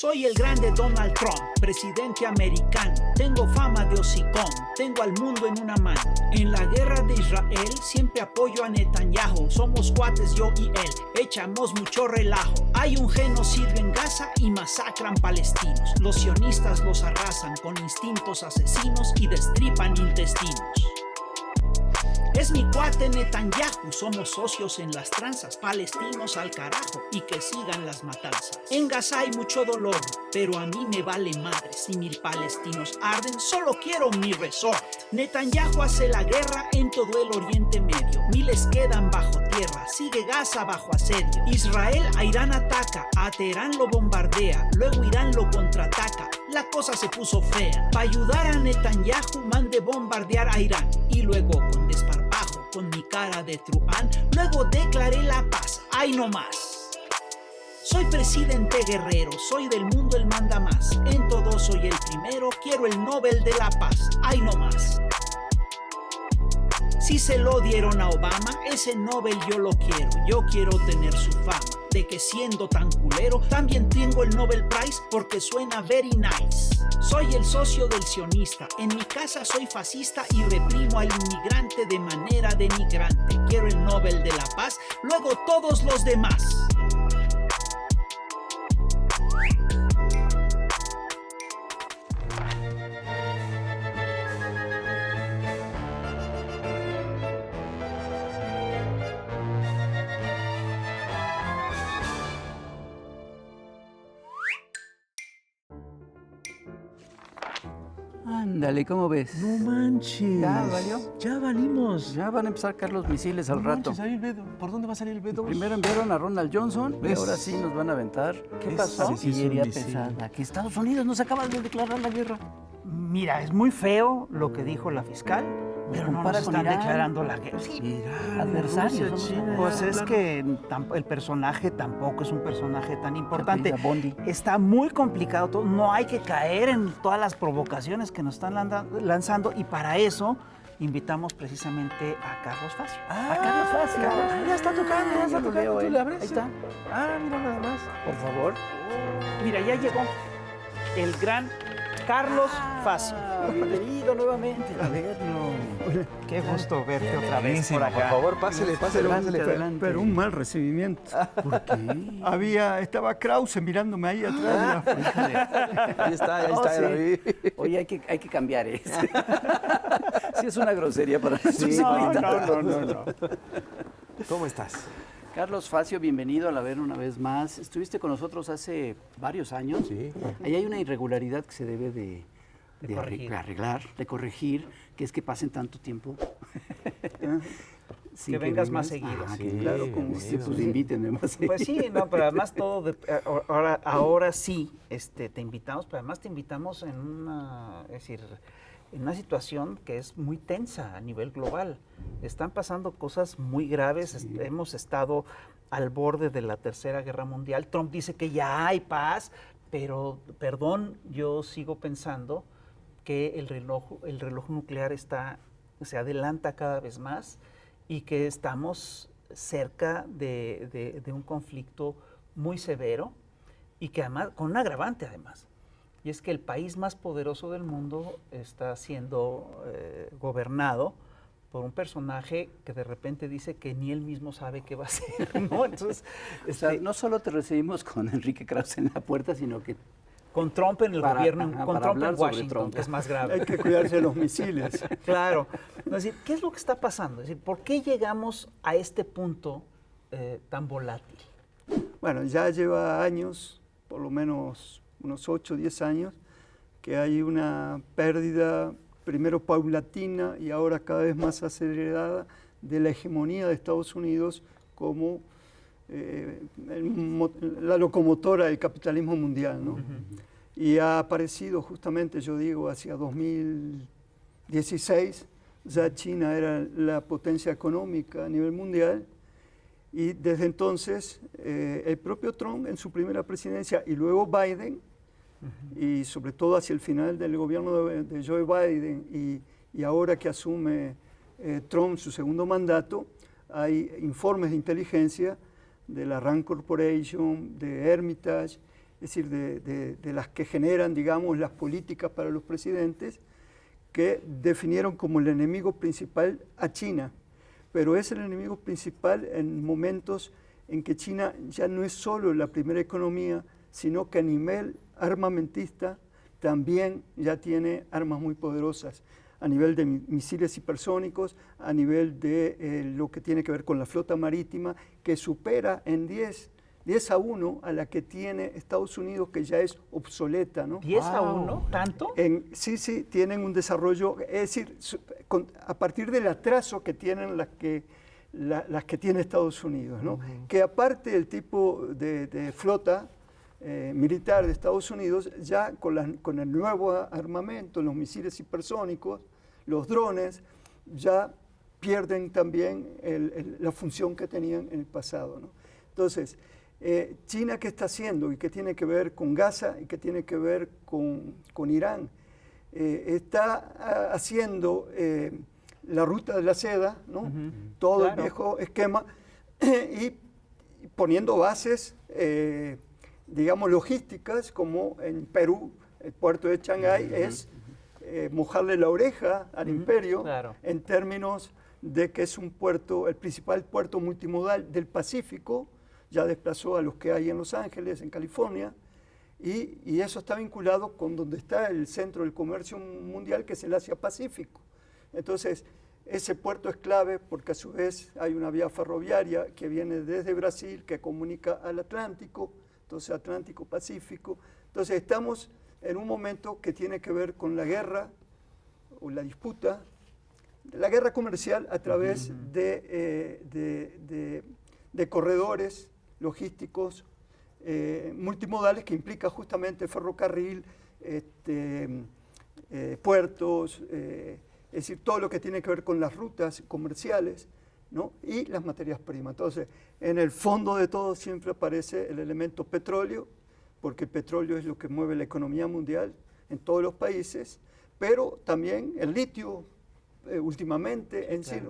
Soy el grande Donald Trump, presidente americano. Tengo fama de hocicón, tengo al mundo en una mano. En la guerra de Israel siempre apoyo a Netanyahu. Somos cuates yo y él, echamos mucho relajo. Hay un genocidio en Gaza y masacran palestinos. Los sionistas los arrasan con instintos asesinos y destripan intestinos. Es mi cuate Netanyahu, somos socios en las tranzas, palestinos al carajo y que sigan las matanzas. En Gaza hay mucho dolor, pero a mí me vale madre. Si 1000 palestinos arden, solo quiero mi resort. Netanyahu hace la guerra en todo el Oriente Medio. Miles quedan bajo tierra, sigue Gaza bajo asedio. Israel a Irán ataca, a Teherán lo bombardea, luego Irán lo contraataca. La cosa se puso fea. Para ayudar a Netanyahu mandé bombardear a Irán y luego con desparpajo, con mi cara de truán, luego declaré la paz. ¡Ay no más! Soy presidente guerrero, soy del mundo el manda más. En todo soy el primero, quiero el Nobel de la Paz. ¡Ay no más! Si se lo dieron a Obama, ese Nobel yo lo quiero. Yo quiero tener su fama de que siendo tan culero también tengo el Nobel Prize porque suena very nice. Soy el socio del sionista, en mi casa soy fascista y reprimo al inmigrante de manera denigrante. Quiero el Nobel de la Paz, luego todos los demás. Ándale, ¿cómo ves? No manches. ¿Ya valió? Ya valimos. Ya van a empezar a caer los misiles al No rato. manches, ahí el B2. ¿Por dónde va a salir el B2? Primero enviaron a Ronald Johnson y Es- ahora sí nos van a aventar. ¿Qué es- pasó? sí, sí, es un Artillería misil. pesada. Que Estados Unidos nos acaba de declarar la guerra. Mira, es muy feo lo que dijo la fiscal, pero no compara nos con están Irán. declarando la guerra. Sí, Irán, Adversarios, Rusia, somos China. pues ya, es claro. que el personaje tampoco es un personaje tan importante. Apellida Bondi. Está muy complicado todo. No hay que caer en todas las provocaciones que nos están lanzando y para eso invitamos precisamente a Carlos Facio. A Carlos Facio. Ya está tocando, ya está lo tocando. veo, ¿Tú él. le abres? Ahí está. Ah, mira nada más. Por favor. Mira, ya llegó el gran Carlos Facio. Bienvenido nuevamente a verlo. Qué gusto verte otra vez por acá. Por favor, pásele, pásele, Adelante, pásele. adelante. Pero un mal recibimiento. ¿Por qué? Estaba Krause mirándome ahí atrás. Ahí está, Oh, ya sí. lo vi. Oye, hay que cambiar eso. Sí, es una grosería para nosotros. Sí, No. ¿Cómo estás? Carlos Facio, bienvenido a La Ver una vez más. Estuviste con nosotros hace varios años. Sí. Ahí hay una irregularidad que se debe de corregir. arreglar, de corregir, que es que pasen tanto tiempo. Sin Que vengas más vengas. seguido. Ah, Sí, que claro, como bienvenido. pues invítenme más seguido. Pues sí, no, pero además ahora sí, te invitamos, pero además te invitamos en una situación que es muy tensa a nivel global. Están pasando cosas muy graves, hemos estado al borde de la Tercera Guerra Mundial. Trump dice que ya hay paz, pero, perdón, yo sigo pensando que el reloj nuclear se adelanta cada vez más y que estamos cerca de un conflicto muy severo y que además, con un agravante además, y es que el país más poderoso del mundo está siendo gobernado por un personaje que de repente dice que ni él mismo sabe qué va a hacer, ¿no? Entonces, O sea, no solo te recibimos con Enrique Krause en la puerta, sino que con Trump en el gobierno, con para Trump hablar en sobre Washington, Trump. que es más grave. Hay que cuidarse de los misiles. Claro. Es decir, ¿qué es lo que está pasando? Es decir, ¿por qué llegamos a este punto tan volátil? Bueno, ya lleva años, por lo menos unos 8 o 10 años, que hay una pérdida, primero paulatina y ahora cada vez más acelerada, de la hegemonía de Estados Unidos como la locomotora del capitalismo mundial, ¿no? Y ha aparecido justamente, yo digo, hacia 2016, ya China era la potencia económica a nivel mundial, y desde entonces el propio Trump en su primera presidencia y luego Biden, y sobre todo hacia el final del gobierno de Joe Biden y ahora que asume Trump su segundo mandato, hay informes de inteligencia de la Rand Corporation, de Hermitage, decir, de las que generan, digamos, las políticas para los presidentes, que definieron como el enemigo principal a China. Pero es el enemigo principal en momentos en que China ya no es solo la primera economía, sino que a nivel armamentista también ya tiene armas muy poderosas, a nivel de misiles hipersónicos, a nivel de lo que tiene que ver con la flota marítima, que supera en 10-1 a la que tiene Estados Unidos, que ya es obsoleta, ¿no? ¿10-1? ¿Tanto? Sí, tienen un desarrollo, es decir, a partir del atraso que tienen las que tiene Estados Unidos, ¿no? Que aparte del tipo de flota militar de Estados Unidos, ya con el nuevo armamento, los misiles hipersónicos, los drones, ya pierden también la función que tenían en el pasado, ¿no? Entonces, China, ¿qué está haciendo? Y qué tiene que ver con Gaza y qué tiene que ver con Irán. Está haciendo la ruta de la seda, ¿no? Todo el viejo esquema, y poniendo bases, digamos, logísticas, como en Perú, el puerto de Shanghái es mojarle la oreja al imperio, en términos de que es un puerto, el principal puerto multimodal del Pacífico, ya desplazó a los que hay en Los Ángeles, en California, y eso está vinculado con donde está el centro del comercio mundial, que es el Asia-Pacífico. Entonces, ese puerto es clave porque a su vez hay una vía ferroviaria que viene desde Brasil, que comunica al Atlántico, entonces Atlántico-Pacífico. Entonces, estamos en un momento que tiene que ver con la guerra o la disputa, la guerra comercial a través de corredores logísticos multimodales, que implica justamente ferrocarril, puertos, es decir, todo lo que tiene que ver con las rutas comerciales, ¿no? Y las materias primas. Entonces, en el fondo de todo siempre aparece el elemento petróleo, porque el petróleo es lo que mueve la economía mundial en todos los países, pero también el litio, últimamente, en sí,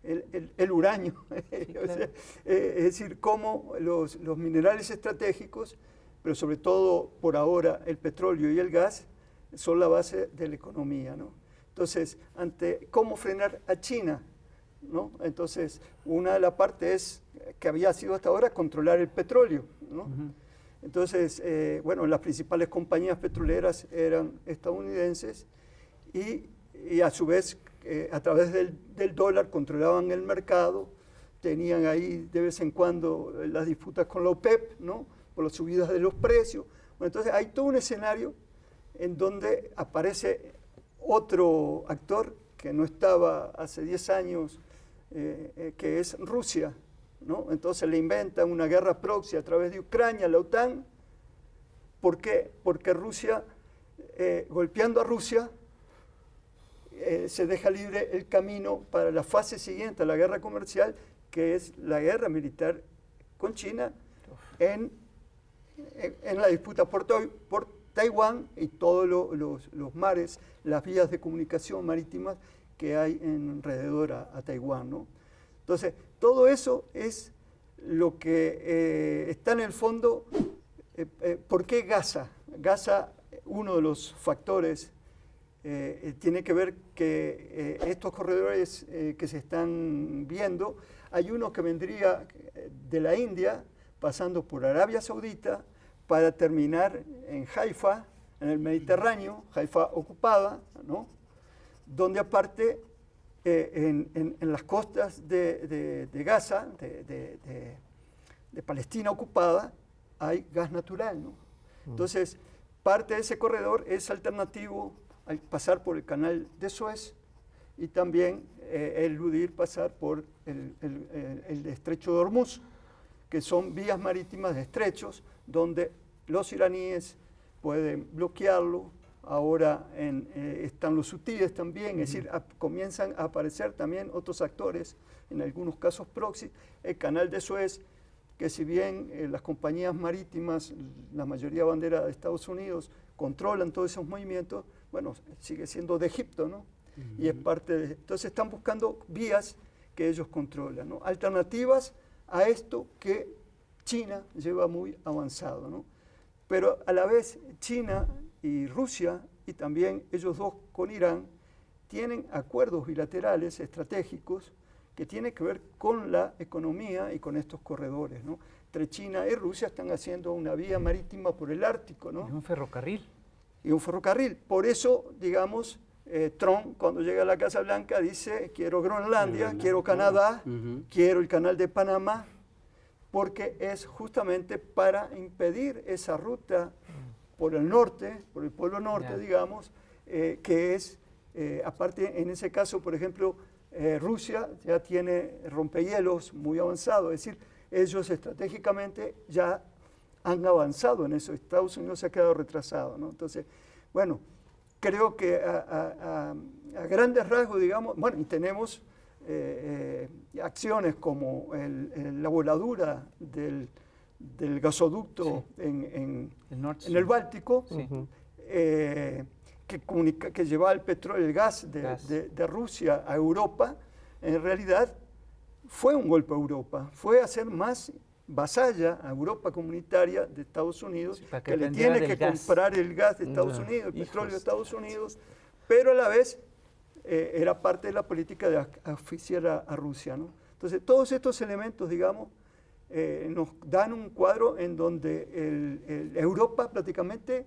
el uranio. O sea, es decir, cómo los minerales estratégicos, pero sobre todo por ahora el petróleo y el gas, son la base de la economía, ¿no? Entonces, ante cómo frenar a China, ¿no? Entonces, una de las partes que había sido hasta ahora controlar el petróleo, ¿no? Entonces, bueno, las principales compañías petroleras eran estadounidenses y a su vez, a través del dólar controlaban el mercado, tenían ahí de vez en cuando las disputas con la OPEP, ¿no? Por las subidas de los precios. Bueno, entonces hay todo un escenario en donde aparece otro actor que no estaba hace 10 años, que es Rusia, ¿no? Entonces le inventan una guerra proxy a través de Ucrania, la OTAN. ¿Por qué? Porque Rusia, golpeando a Rusia, se deja libre el camino para la fase siguiente a la guerra comercial, que es la guerra militar con China en la disputa por Taiwán y todos los mares, las vías de comunicación marítimas que hay alrededor a Taiwán, ¿no? Entonces, todo eso es lo que está en el fondo. ¿Por qué Gaza? Gaza, uno de los factores, tiene que ver que estos corredores que se están viendo, hay uno que vendría de la India, pasando por Arabia Saudita, para terminar en Haifa, en el Mediterráneo, Haifa ocupada, ¿no? Donde aparte, en las costas de Gaza, de Palestina ocupada, hay gas natural, ¿no? Entonces, parte de ese corredor es alternativo al pasar por el canal de Suez y también eludir pasar por el estrecho de Hormuz, que son vías marítimas de estrechos donde los iraníes pueden bloquearlo. Ahora están los hutíes también, es decir, comienzan a aparecer también otros actores, en algunos casos proxy. El canal de Suez, que si bien las compañías marítimas, la mayoría bandera de Estados Unidos, controlan todos esos movimientos, bueno, sigue siendo de Egipto, ¿no? Y es parte de... Entonces están buscando vías que ellos controlan, ¿no? Alternativas a esto que China lleva muy avanzado, ¿no? pero a la vez China y Rusia, y también ellos dos con Irán, tienen acuerdos bilaterales estratégicos que tienen que ver con la economía y con estos corredores, ¿no? Entre China y Rusia están haciendo una vía marítima por el Ártico, ¿no? Y un ferrocarril. Y un ferrocarril. Por eso, digamos, Trump, cuando llega a la Casa Blanca, dice, quiero Groenlandia, quiero Canadá, quiero el Canal de Panamá, porque es justamente para impedir esa ruta por el norte, por el Polo Norte, digamos, que es, aparte, en ese caso, por ejemplo, Rusia ya tiene rompehielos muy avanzado, es decir, ellos estratégicamente ya han avanzado en eso, Estados Unidos se ha quedado retrasado, ¿no? Entonces, bueno, creo que a grandes rasgos, digamos, bueno, y tenemos acciones como la voladura del gasoducto en el Báltico, que lleva el petróleo, el gas de Rusia a Europa. En realidad fue un golpe a Europa, fue hacer más vasalla a Europa comunitaria de Estados Unidos, que le tiene que comprar el gas de Estados Unidos, el petróleo de Estados Unidos, pero a la vez era parte de la política de asfixiar a Rusia, ¿no? Entonces, todos estos elementos, digamos, nos dan un cuadro en donde Europa prácticamente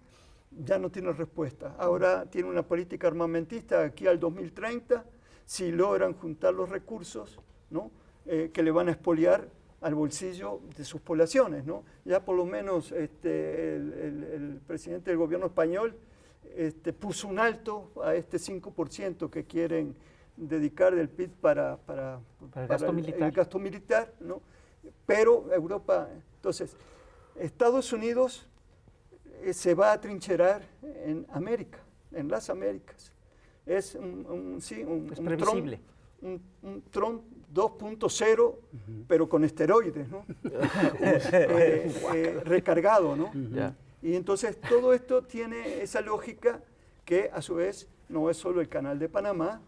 ya no tiene respuesta. Ahora tiene una política armamentista aquí al 2030, si logran juntar los recursos, ¿no? Que le van a expoliar al bolsillo de sus poblaciones, ¿no? Ya por lo menos el presidente del gobierno español puso un alto a este 5% que quieren dedicar del PIB para el gasto militar, ¿no? Pero Europa, entonces, Estados Unidos se va a trincherar en América, en las Américas. Es un previsible. Un Trump 2.0, pero con esteroides, ¿no? Recargado, ¿no? Y entonces todo esto tiene esa lógica que a su vez no es solo el Canal de Panamá,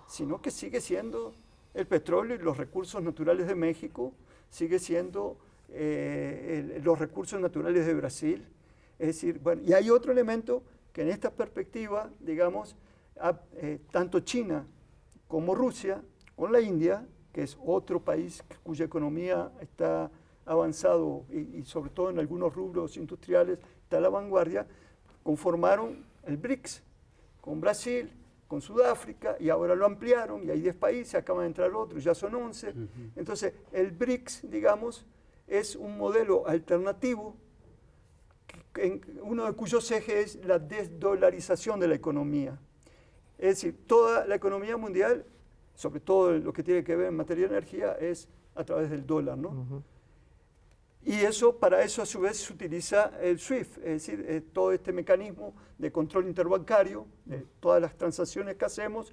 sino que sigue siendo el petróleo y los recursos naturales de México, sigue siendo los recursos naturales de Brasil. Es decir, bueno, y hay otro elemento que en esta perspectiva, digamos, tanto China como Rusia, con la India, que es otro país cuya economía está avanzado y sobre todo en algunos rubros industriales está a la vanguardia, conformaron el BRICS, con Brasil, con Sudáfrica, y ahora lo ampliaron, y hay 10 países, acaban de entrar otros, ya son 11. Entonces, el BRICS, digamos, es un modelo alternativo, uno de cuyos ejes es la desdolarización de la economía. Es decir, toda la economía mundial, sobre todo lo que tiene que ver en materia de energía, es a través del dólar, ¿no? Y eso, para eso a su vez se utiliza el SWIFT, es decir, todo este mecanismo de control interbancario, de todas las transacciones que hacemos,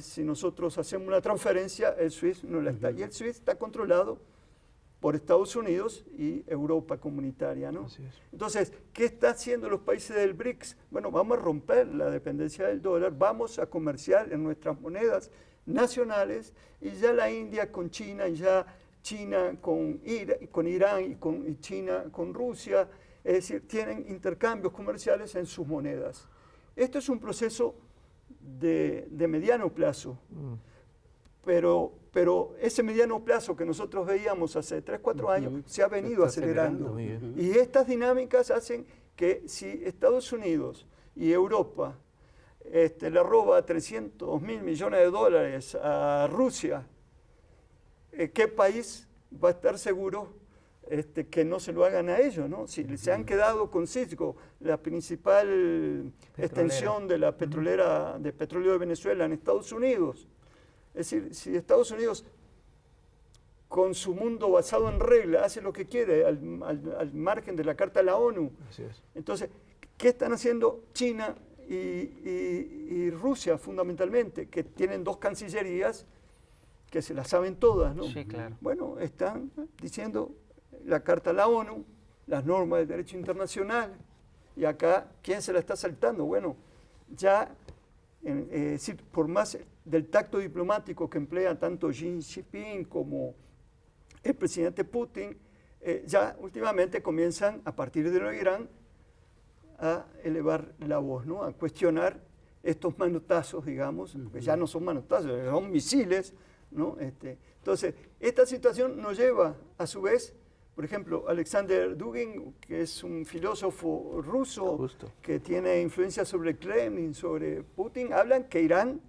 si nosotros hacemos una transferencia, el SWIFT no la está. Y el SWIFT está controlado por Estados Unidos y Europa comunitaria, ¿no? Entonces, ¿qué están haciendo los países del BRICS? Bueno, vamos a romper la dependencia del dólar, vamos a comerciar en nuestras monedas nacionales, y ya la India con China, y ya China con Irán y China con Rusia, es decir, tienen intercambios comerciales en sus monedas. Esto es un proceso de mediano plazo, pero ese mediano plazo que nosotros veíamos hace 3, 4 años se ha venido acelerando. Y estas dinámicas hacen que si Estados Unidos y Europa le roba 300 mil millones de dólares a Rusia, ¿qué país va a estar seguro que no se lo hagan a ellos, ¿no? Si se han quedado con Cisco, la principal extensión de la petrolera de petróleo de Venezuela en Estados Unidos. Es decir, si Estados Unidos, con su mundo basado en regla, hace lo que quiere al margen de la Carta de la ONU. Entonces, ¿qué están haciendo China y Rusia fundamentalmente? Que tienen 2 cancillerías que se las saben todas, ¿no? Sí, claro. Bueno, están diciendo la Carta de la ONU, las normas del derecho internacional, y acá, ¿quién se la está saltando? Bueno, ya, por más del tacto diplomático que emplea tanto Xi Jinping como el presidente Putin, ya últimamente comienzan, a partir de lo de Irán, a elevar la voz, ¿no? A cuestionar estos manotazos, digamos, que ya no son manotazos, son misiles, ¿no? Entonces, esta situación nos lleva, a su vez, por ejemplo, Alexander Dugin, que es un filósofo ruso Justo. que tiene influencia sobre el Kremlin, sobre Putin, hablan que Irán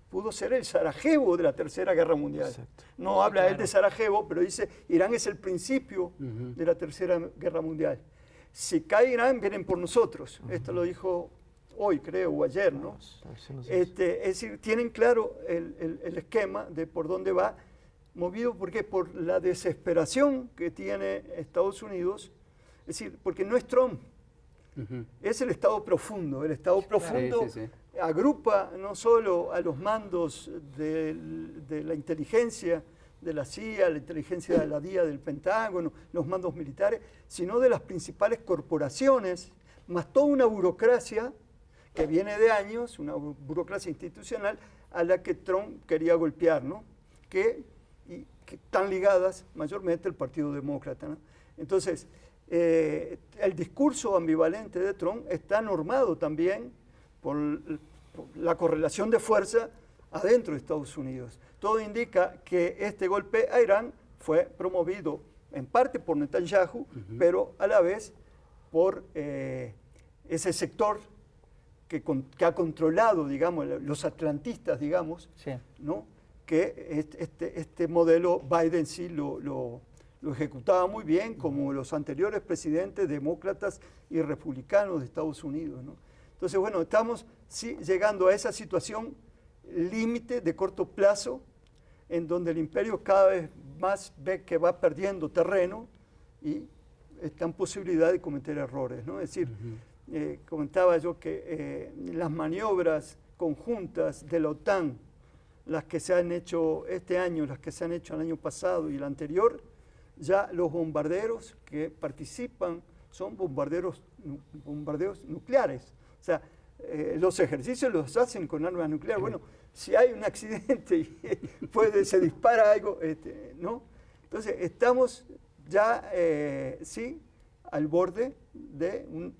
pudo ser el Sarajevo de la Tercera Guerra Mundial. Exacto. No habla él de Sarajevo, pero dice Irán es el principio de la Tercera Guerra Mundial. Si cae Irán, vienen por nosotros. Esto lo dijo hoy, creo, o ayer, ¿no? Es decir, tienen claro el esquema de por dónde va, movido por la desesperación que tiene Estados Unidos, es decir, porque no es Trump, es el Estado profundo. El Estado profundo agrupa no solo a los mandos de la inteligencia, de la CIA, la inteligencia de la DIA, del Pentágono, los mandos militares, sino de las principales corporaciones, más toda una burocracia que viene de años, una burocracia institucional a la que Trump quería golpear, ¿no? que están ligadas mayormente al Partido Demócrata, ¿no? Entonces, el discurso ambivalente de Trump está normado también por la correlación de fuerza adentro de Estados Unidos. Todo indica que este golpe a Irán fue promovido en parte por Netanyahu, pero a la vez por ese sector que ha controlado, digamos, los atlantistas, digamos, ¿no? Que este modelo Biden sí lo ejecutaba muy bien, como los anteriores presidentes demócratas y republicanos de Estados Unidos, ¿no? Entonces, bueno, estamos llegando a esa situación límite de corto plazo, en donde el imperio cada vez más ve que va perdiendo terreno y está en posibilidad de cometer errores, ¿no? Es decir, comentaba yo que las maniobras conjuntas de la OTAN, las que se han hecho este año, las que se han hecho el año pasado y el anterior, ya los bombarderos que participan son bombardeos nucleares. O sea, los ejercicios los hacen con armas nucleares. Bueno, si hay un accidente y se dispara algo, ¿no? Entonces, estamos ya, sí, al borde de un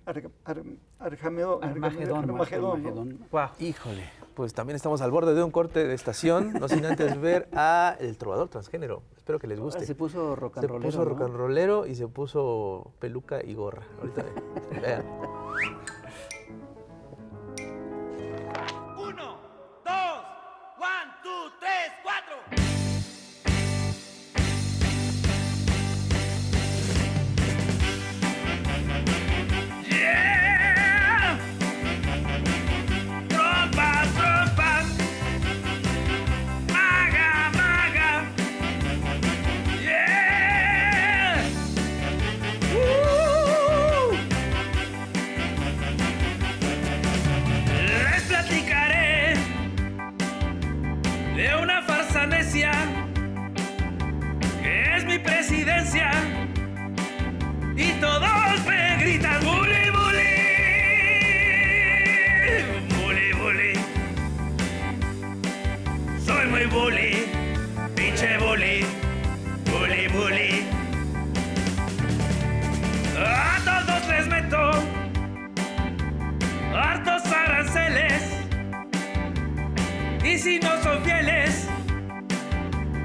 Armagedón. Wow. Híjole, pues también estamos al borde de un corte de estación, no sin antes ver a El Trovador Transgénero. Espero que les guste. Se puso rock and rollero. Se puso rock and rollero y se puso peluca y gorra. Ahorita vean. 1, 2, 1, 2, 3, 4. Yeah. Trompas, trompas. Maga, maga. Yeah. Les platicaré de una farsa necia que es mi presidencia y todos me gritan bully, bully, bully, bully. Soy muy bully, pinche bully, bully, bully. A todos les meto hartos aranceles y si no son fieles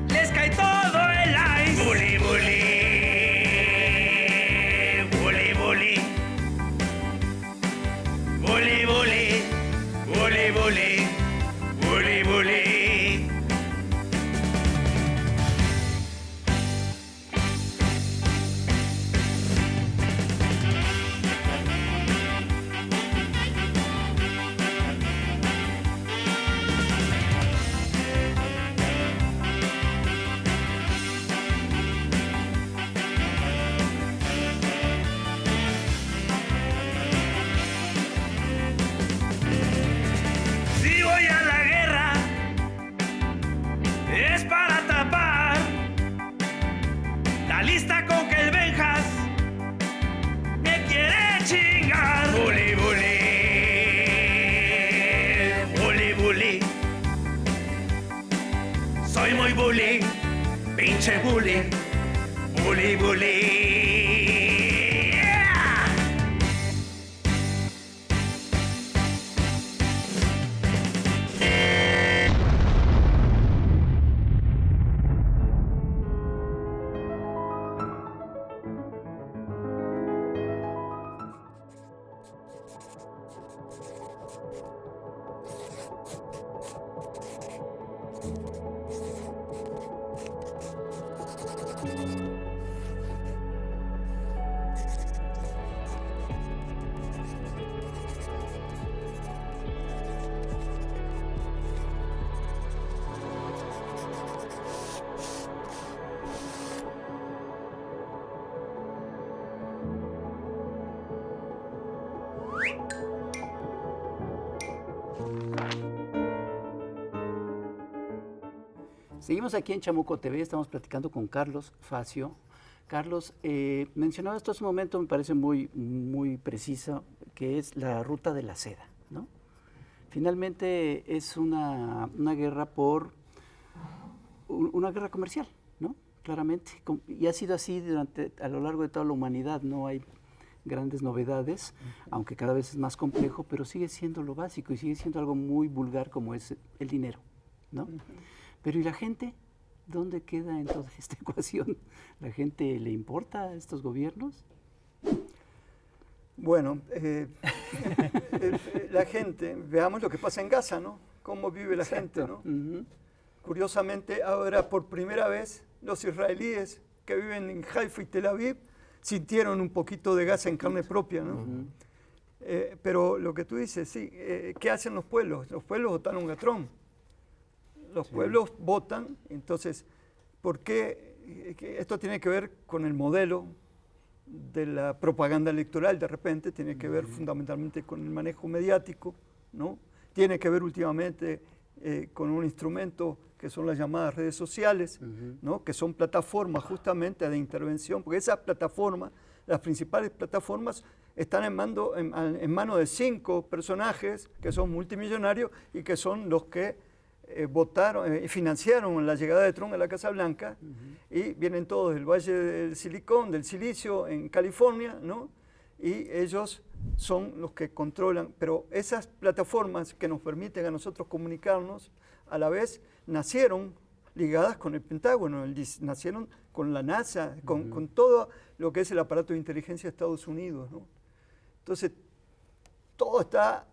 les cae todo el ice. Bully, bully, bully, bully, bully, bully, bully, bully, bully, bully. Si voy a la guerra es para tapar la lista con que el Benjas me quiere chingar. Bully, bully, bully, bully. Soy muy bully, pinche bully, bully, bully. Yeah. Seguimos aquí en Chamuco TV, estamos platicando con Carlos Facio. Carlos, mencionaba esto hace un momento, me parece muy precisa, que es la ruta de la seda, ¿no? Finalmente es una guerra una guerra comercial, ¿no? Claramente, y ha sido así a lo largo de toda la humanidad, no hay grandes novedades, aunque cada vez es más complejo, pero sigue siendo lo básico y sigue siendo algo muy vulgar como es el dinero, ¿no? Pero ¿y la gente? ¿Dónde queda en toda esta ecuación? ¿La gente le importa a estos gobiernos? Bueno, la gente, veamos lo que pasa en Gaza, ¿no? Cómo vive la gente, ¿no? Curiosamente, ahora por primera vez los israelíes que viven en Haifa y Tel Aviv sintieron un poquito de Gaza en carne propia, ¿no? Pero lo que tú dices, sí, ¿qué hacen los pueblos? Los pueblos votaron a Trump. Los pueblos votan, entonces, ¿por qué? Esto tiene que ver con el modelo de la propaganda electoral, de repente, tiene que ver fundamentalmente con el manejo mediático, ¿no? Tiene que ver últimamente con un instrumento que son las llamadas redes sociales, ¿no? Que son plataformas justamente de intervención, porque esas plataformas, las principales plataformas, están en manos de 5 personajes que son multimillonarios y que son los que financiaron la llegada de Trump a la Casa Blanca, y vienen todos del Valle del Silicón, del Silicio, en California, ¿no? Y ellos son los que controlan, pero esas plataformas que nos permiten a nosotros comunicarnos, a la vez nacieron ligadas con el Pentágono, nacieron con la NASA, con todo lo que es el aparato de inteligencia de Estados Unidos, ¿no? Entonces, todo está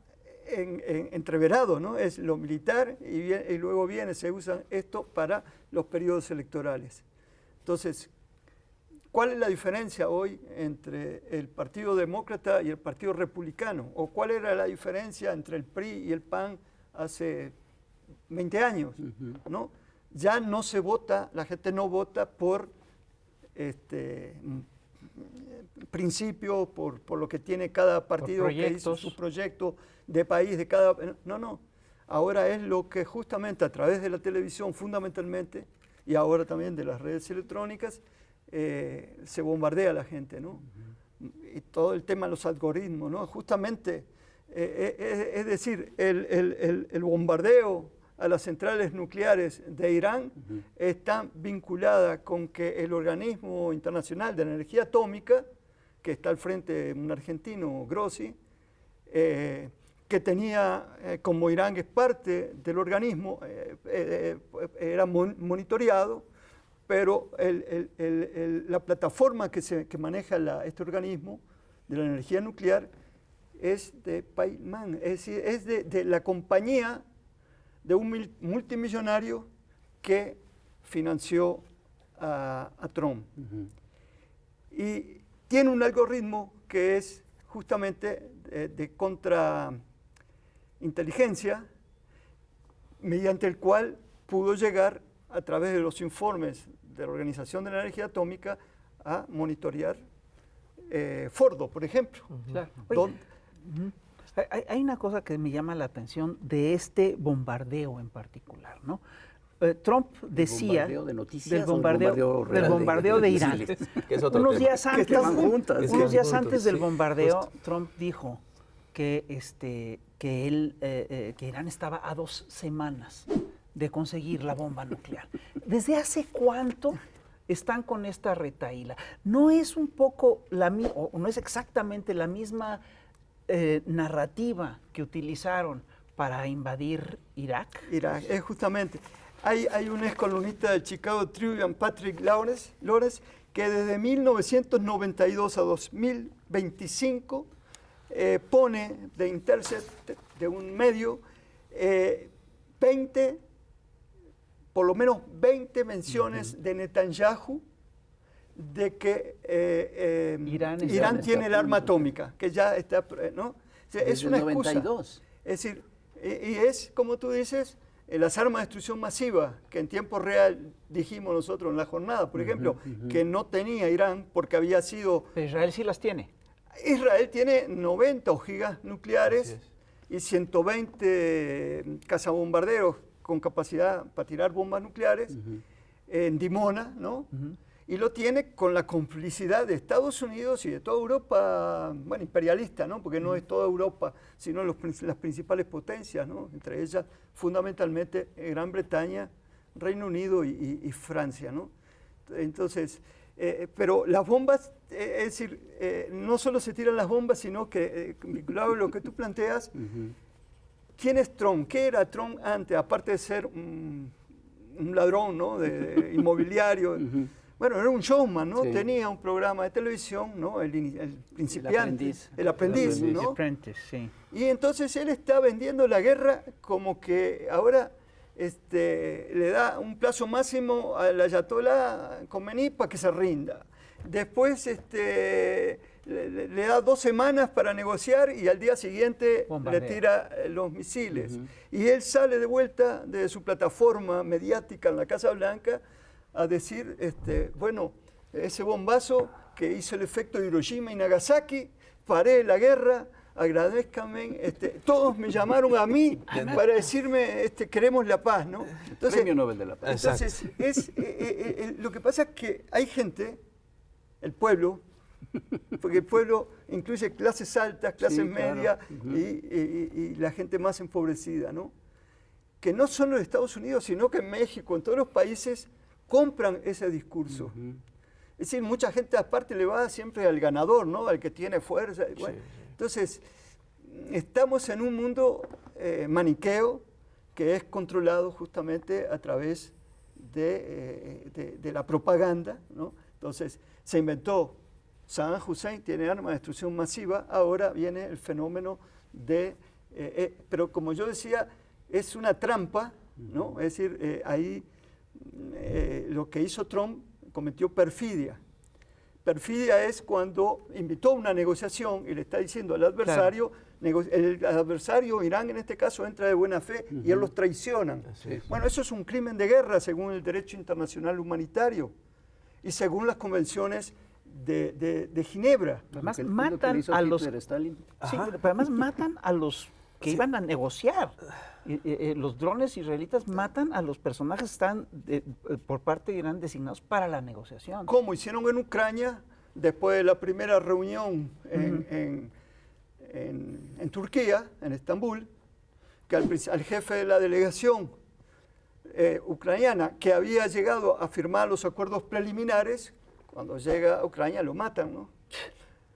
entreverado, ¿no? Es lo militar y luego se usa esto para los periodos electorales. Entonces, ¿cuál es la diferencia hoy entre el Partido Demócrata y el Partido Republicano? ¿O cuál era la diferencia entre el PRI y el PAN hace 20 años? ¿No? Ya no se vota, la gente no vota por principio, por lo que tiene cada partido, que hizo su proyecto de país, de cada... No. Ahora es lo que justamente a través de la televisión fundamentalmente, y ahora también de las redes electrónicas, se bombardea a la gente, ¿no? Y todo el tema de los algoritmos, ¿no? Justamente, es decir, el bombardeo a las centrales nucleares de Irán está vinculada con que el Organismo Internacional de Energía Atómica, que está al frente un argentino, Grossi, que tenía, como Irán es parte del organismo, era monitoreado, pero la plataforma que maneja este organismo de la energía nuclear es de Payman, es decir, es de la compañía de un multimillonario que financió a Trump. Y tiene un algoritmo que es justamente de contrainteligencia, mediante el cual pudo llegar a través de los informes de la Organización de la Energía Atómica a monitorear Fordo, por ejemplo. Claro. Hay una cosa que me llama la atención de este bombardeo en particular, ¿no? Trump decía bombardeo de noticias, del bombardeo de Irán. Que es otro Unos tema. días antes, del bombardeo, justo. Trump dijo que Irán estaba a 2 semanas de conseguir la bomba nuclear. ¿Desde hace cuánto están con esta retahíla? ¿No es un poco o no es exactamente la misma narrativa que utilizaron para invadir Irak? Irak, es justamente. Hay un excolumnista del Chicago Tribune, Patrick Lawrence, que desde 1992 a 2025 pone de Intercept, de un medio, por lo menos 20 menciones de Netanyahu de que Irán tiene el arma atómica, que ya está, ¿no? O sea, es Desde una el excusa. 92. Es decir, y es, como tú dices, las armas de destrucción masiva, que en tiempo real dijimos nosotros en la jornada, por ejemplo, que no tenía Irán porque había sido... Pero Israel sí las tiene. Israel tiene 90 ojigas nucleares y 120 cazabombarderos con capacidad para tirar bombas nucleares en Dimona, ¿no? Y lo tiene con la complicidad de Estados Unidos y de toda Europa, bueno, imperialista, ¿no? Porque no es toda Europa, sino las principales potencias, ¿no? Entre ellas, fundamentalmente, Gran Bretaña, Reino Unido y Francia, ¿no? Entonces, pero las bombas, es decir, no solo se tiran las bombas, sino que, vinculado a lo que tú planteas, ¿quién es Trump? ¿Qué era Trump antes? Aparte de ser un ladrón, ¿no? de inmobiliario. Bueno, era un showman, ¿no? Sí. Tenía un programa de televisión, ¿no? El principiante, el aprendiz, ¿no? Apprentice, sí. Y entonces él está vendiendo la guerra como que ahora le da un plazo máximo al ayatolá Khomeini para que se rinda. Después le da 2 semanas para negociar y al día siguiente Bombardea. le tira los misiles. Y él sale de vuelta de su plataforma mediática en la Casa Blanca a decir, bueno, ese bombazo que hizo el efecto de Hiroshima y Nagasaki, paré la guerra, agradézcanme, todos me llamaron a mí para decirme, queremos la paz, ¿no? Entonces, Premio Nobel de la Paz. entonces lo que pasa es que hay gente, el pueblo, porque el pueblo incluye clases altas, clases Sí, claro. medias y la gente más empobrecida, ¿no? Que no solo en Estados Unidos, sino que en México, en todos los países, compran ese discurso. Es decir, mucha gente aparte le va siempre al ganador, ¿no? Al que tiene fuerza. Bueno, entonces, estamos en un mundo maniqueo que es controlado justamente a través de la propaganda, ¿no? Entonces, se inventó Saddam Hussein, tiene armas de destrucción masiva, ahora viene el fenómeno pero como yo decía, es una trampa, ¿no? Es decir, ahí lo que hizo Trump cometió perfidia. Perfidia es cuando invitó a una negociación y le está diciendo al adversario, el adversario, Irán en este caso, entra de buena fe y él los traicionan. Bueno, eso es un crimen de guerra según el derecho internacional humanitario y según las convenciones de Ginebra. Además, Lo que matan le hizo a los... Hitler, Stalin. Sí, pero además matan a los que iban a negociar. Los drones israelitas matan a los personajes que están por parte de Irán designados para la negociación. Como hicieron en Ucrania después de la primera reunión en Turquía, en Estambul, que al jefe de la delegación ucraniana que había llegado a firmar los acuerdos preliminares, cuando llega a Ucrania lo matan, ¿no?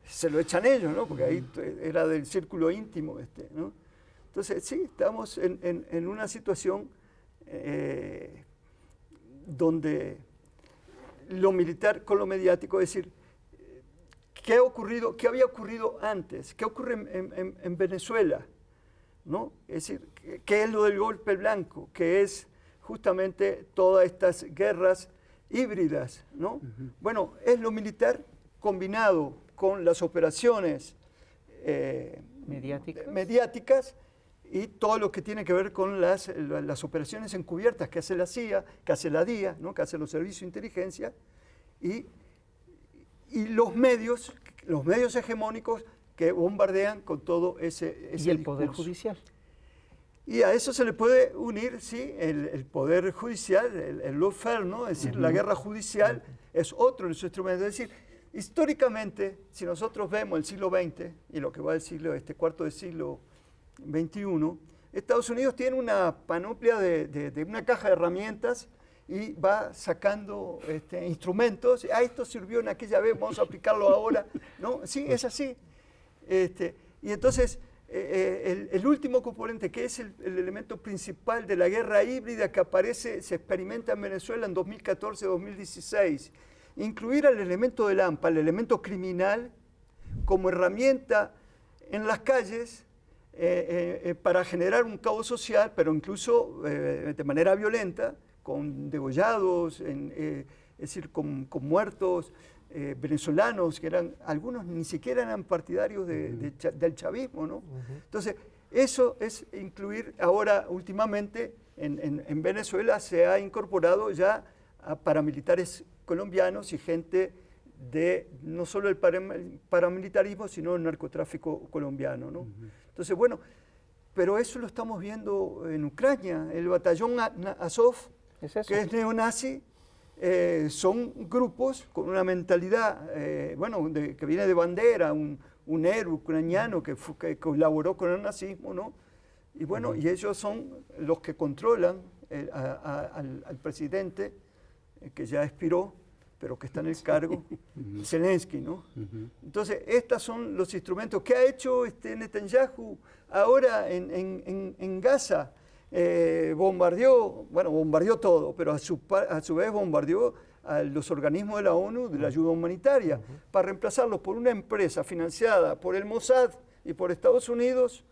Se lo echan ellos, ¿no? Porque ahí era del círculo íntimo, ¿no? Entonces, sí, estamos en una situación donde lo militar con lo mediático, es decir, ¿qué había ocurrido antes? ¿Qué ocurre en Venezuela? ¿No? Es decir, ¿qué es lo del golpe blanco? ¿Qué es justamente todas estas guerras híbridas? ¿No? Bueno, es lo militar combinado con las operaciones mediáticas y todo lo que tiene que ver con las operaciones encubiertas que hace la CIA, que hace la DIA, ¿no? Que hace los servicios de inteligencia, y los medios hegemónicos que bombardean con todo ese y el Poder discurso. Judicial. Y a eso se le puede unir, sí, el Poder Judicial, el lawfare, ¿no? Es decir, la guerra judicial es otro de sus instrumentos. Es decir, históricamente, si nosotros vemos el siglo XX y lo que va del siglo, cuarto del siglo XXI, Estados Unidos tiene una panoplia de una caja de herramientas y va sacando instrumentos. Esto sirvió en aquella vez, vamos a aplicarlo ahora. ¿No? Sí, es así. Y entonces, el último componente, que es el elemento principal de la guerra híbrida que aparece, se experimenta en Venezuela en 2014-2016, incluir al elemento del AMPA, el elemento criminal, como herramienta en las calles para generar un caos social, pero incluso de manera violenta, con degollados, es decir, con muertos venezolanos, que algunos ni siquiera eran partidarios del chavismo, ¿no? Entonces, eso es incluir ahora, últimamente, en Venezuela se ha incorporado ya a paramilitares colombianos y gente de no solo el paramilitarismo, sino el narcotráfico colombiano, ¿no? Entonces, bueno, pero eso lo estamos viendo en Ucrania. El batallón Azov, ¿Es eso? que es neonazi, son grupos con una mentalidad, que viene de Bandera, un héroe ucraniano que colaboró con el nazismo, ¿no? Y bueno, y ellos son los que controlan al presidente, que ya expiró, pero que está en el cargo, Zelensky, ¿no? Entonces, estos son los instrumentos. ¿Qué ha hecho Netanyahu ahora en Gaza? Bombardeó todo, pero a su vez bombardeó a los organismos de la ONU de la ayuda humanitaria para reemplazarlos por una empresa financiada por el Mossad y por Estados Unidos,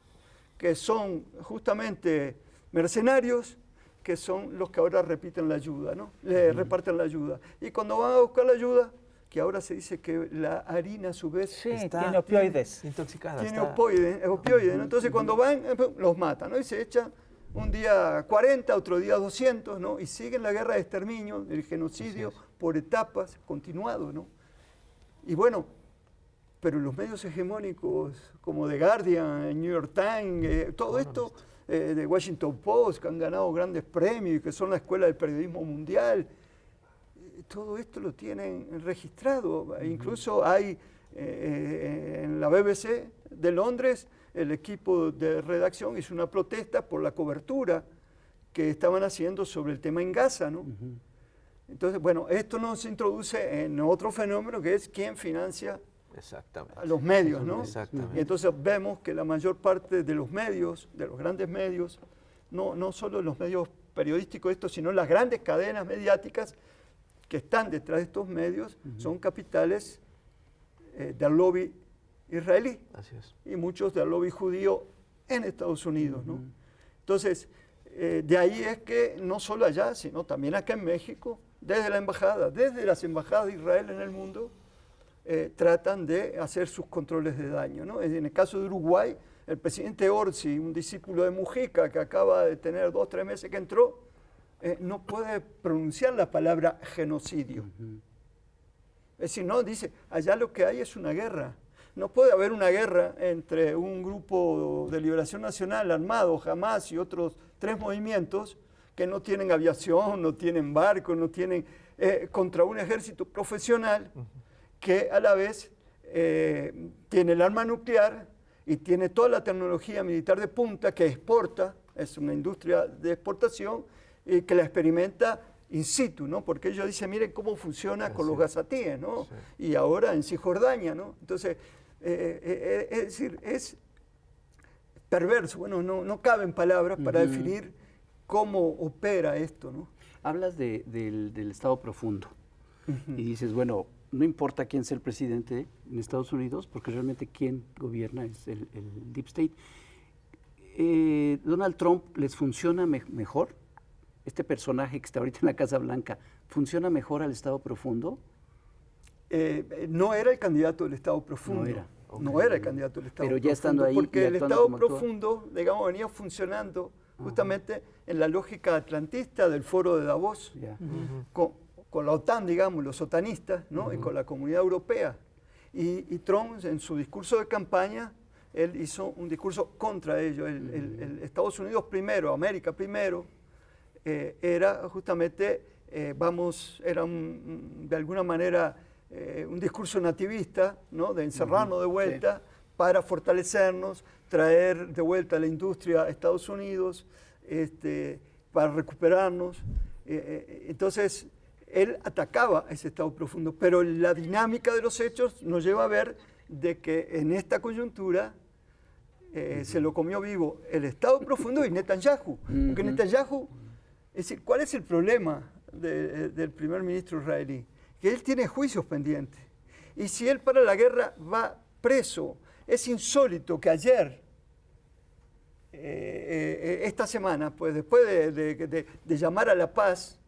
que son justamente mercenarios, que son los que ahora repiten la ayuda, ¿no? Le reparten la ayuda. Y cuando van a buscar la ayuda, que ahora se dice que la harina a su vez tiene opioides. Intoxicada. tiene opioides, ¿no? Entonces cuando van, los matan, ¿no? Y se echan un día 40, otro día 200, ¿no? Y siguen la guerra de exterminio, el genocidio por etapas, continuado, ¿no? Y bueno, pero los medios hegemónicos como The Guardian, New York Times, todo esto, de Washington Post, que han ganado grandes premios y que son la escuela del periodismo mundial, todo esto lo tienen registrado. Incluso hay en la BBC de Londres, el equipo de redacción hizo una protesta por la cobertura que estaban haciendo sobre el tema en Gaza, ¿no? Entonces, bueno, esto nos introduce en otro fenómeno que es quién financia a los medios, ¿no? Exactamente. Y entonces vemos que la mayor parte de los medios, de los grandes medios, no solo los medios periodísticos estos, sino las grandes cadenas mediáticas que están detrás de estos medios, son capitales del lobby israelí. Así es. Y muchos del lobby judío en Estados Unidos, ¿no? Entonces, de ahí es que no solo allá, sino también acá en México, desde las embajadas de Israel en el mundo, tratan de hacer sus controles de daño, ¿no? En el caso de Uruguay, el presidente Orsi, un discípulo de Mujica que acaba de tener 2 o 3 meses que entró, no puede pronunciar la palabra genocidio. Es decir, no, dice, allá lo que hay es una guerra. No puede haber una guerra entre un grupo de liberación nacional armado, Hamas, y otros 3 movimientos que no tienen aviación, no tienen barcos, no tienen, contra un ejército profesional que a la vez tiene el arma nuclear y tiene toda la tecnología militar de punta que exporta, es una industria de exportación, y que la experimenta in situ, ¿no? Porque ellos dicen, miren cómo funciona con los gazatíes, ¿no? Y ahora en Cisjordania, ¿no? Entonces, es decir, es perverso, bueno, no caben palabras para definir cómo opera esto, ¿no? Hablas del Estado profundo y dices, bueno, no importa quién sea el presidente en Estados Unidos, porque realmente quien gobierna es el Deep State. ¿Donald Trump les funciona mejor? ¿Este personaje que está ahorita en la Casa Blanca funciona mejor al Estado profundo? No era el candidato del Estado profundo. No era. No era el candidato del Estado Pero profundo. ya estando ahí porque y el actuando Estado como actúa. profundo, digamos, venía funcionando justamente en la lógica atlantista del Foro de Davos, con la OTAN, digamos, los otanistas, ¿no? Y con la Comunidad Europea. Y Trump, en su discurso de campaña, él hizo un discurso contra ello. El Estados Unidos primero, América primero, era justamente, era de alguna manera un discurso nativista, ¿no? De encerrarnos de vuelta para fortalecernos, traer de vuelta la industria a Estados Unidos, para recuperarnos. Entonces, él atacaba a ese Estado profundo, pero la dinámica de los hechos nos lleva a ver de que en esta coyuntura se lo comió vivo el Estado profundo y Netanyahu. Porque Netanyahu, es decir, ¿cuál es el problema del primer ministro israelí? Que él tiene juicios pendientes. Y si él para la guerra va preso, es insólito que ayer, esta semana, pues después de llamar a la paz,